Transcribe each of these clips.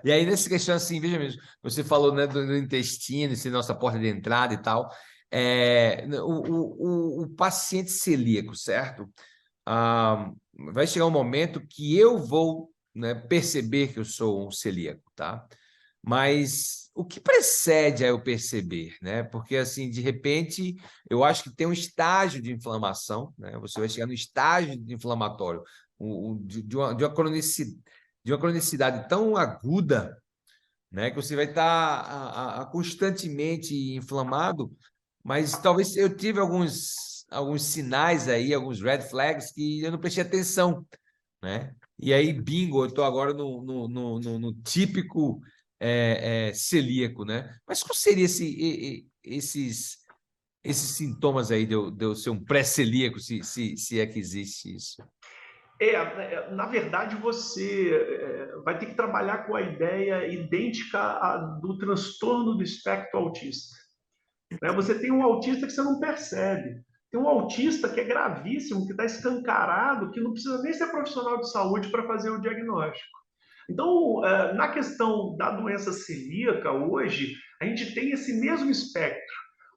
E aí, nessa questão, assim, veja mesmo, você falou, né, do intestino, ser nossa porta de entrada e tal. O paciente celíaco, certo? Ah, vai chegar um momento que eu vou, né, perceber que eu sou um celíaco, tá? Mas o que precede a eu perceber, né? Porque, assim, de repente, eu acho que tem um estágio de inflamação, né? Você vai chegar no estágio de inflamatório, de uma cronicidade tão aguda, né? Que você vai estar constantemente inflamado, mas talvez eu tive alguns sinais aí, alguns red flags que eu não prestei atenção, né? E aí, bingo, eu estou agora no típico celíaco, né? Mas qual seria esses sintomas aí de eu ser um pré-celíaco, se é que existe isso? Na verdade, você vai ter que trabalhar com a ideia idêntica à do transtorno do espectro autista. Né? Você tem um autista que você não percebe. Tem um autista que é gravíssimo, que está escancarado, que não precisa nem ser profissional de saúde para fazer o diagnóstico. Então, na questão da doença celíaca, hoje, a gente tem esse mesmo espectro,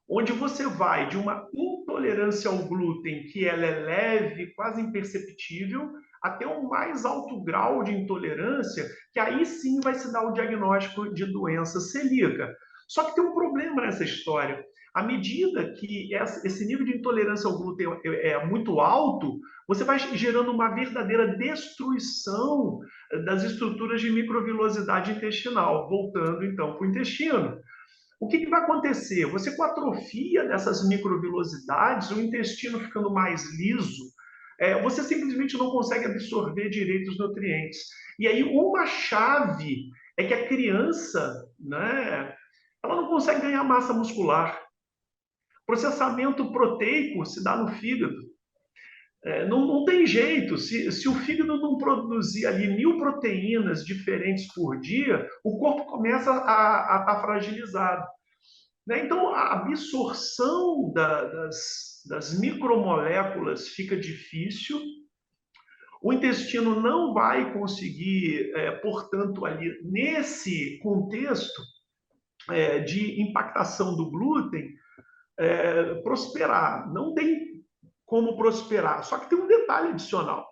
onde você vai de uma intolerância ao glúten, que ela é leve, quase imperceptível, até um mais alto grau de intolerância, que aí sim vai se dar o diagnóstico de doença celíaca. Só que tem um problema nessa história. À medida que esse nível de intolerância ao glúten é muito alto, você vai gerando uma verdadeira destruição das estruturas de microvilosidade intestinal, voltando então para o intestino. O que vai acontecer? Você, com a atrofia dessas microvilosidades, o intestino ficando mais liso, você simplesmente não consegue absorver direito os nutrientes. E aí, uma chave é que a criança, né, ela não consegue ganhar massa muscular. Processamento proteico se dá no fígado. Não tem jeito. Se o fígado não produzir ali 1.000 proteínas diferentes por dia, o corpo começa a estar fragilizado. Né? Então, a absorção das micromoléculas fica difícil, o intestino não vai conseguir, portanto, ali nesse contexto de impactação do glúten, prosperar. Não tem como prosperar. Só que tem um detalhe adicional.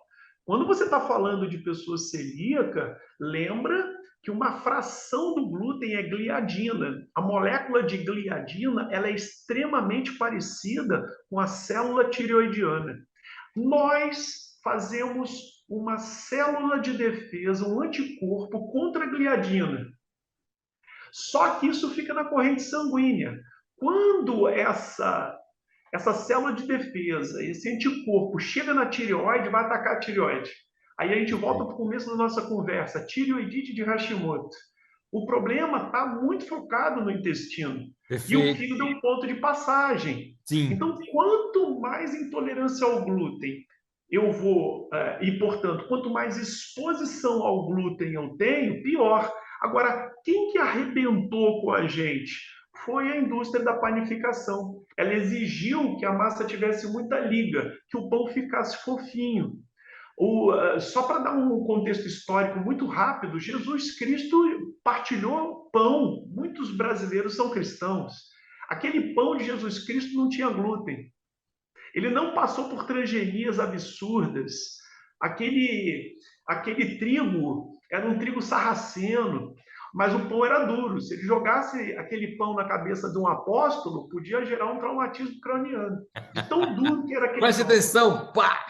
Quando você está falando de pessoa celíaca, lembra que uma fração do glúten é gliadina. A molécula de gliadina ela é extremamente parecida com a célula tireoidiana. Nós fazemos uma célula de defesa, um anticorpo contra a gliadina. Só que isso fica na corrente sanguínea. Quando essa célula de defesa, esse anticorpo chega na tireoide, vai atacar a tireoide. Aí a gente volta para o começo da nossa conversa, tireoidite de Hashimoto. O problema está muito focado no intestino. E o Perfeito. fígado é um ponto de passagem. Sim. Então, quanto mais intolerância ao glúten eu vou, e portanto, quanto mais exposição ao glúten eu tenho, pior. Agora, quem que arrebentou com a gente? Foi a indústria da panificação. Ela exigiu que a massa tivesse muita liga, que o pão ficasse fofinho. Só para dar um contexto histórico muito rápido, Jesus Cristo partilhou pão. Muitos brasileiros são cristãos. Aquele pão de Jesus Cristo não tinha glúten. Ele não passou por transgenias absurdas. Aquele trigo era um trigo sarraceno, mas o pão era duro. Se ele jogasse aquele pão na cabeça de um apóstolo, podia gerar um traumatismo craniano. De tão duro que era aquele Preste pão. atenção, pá!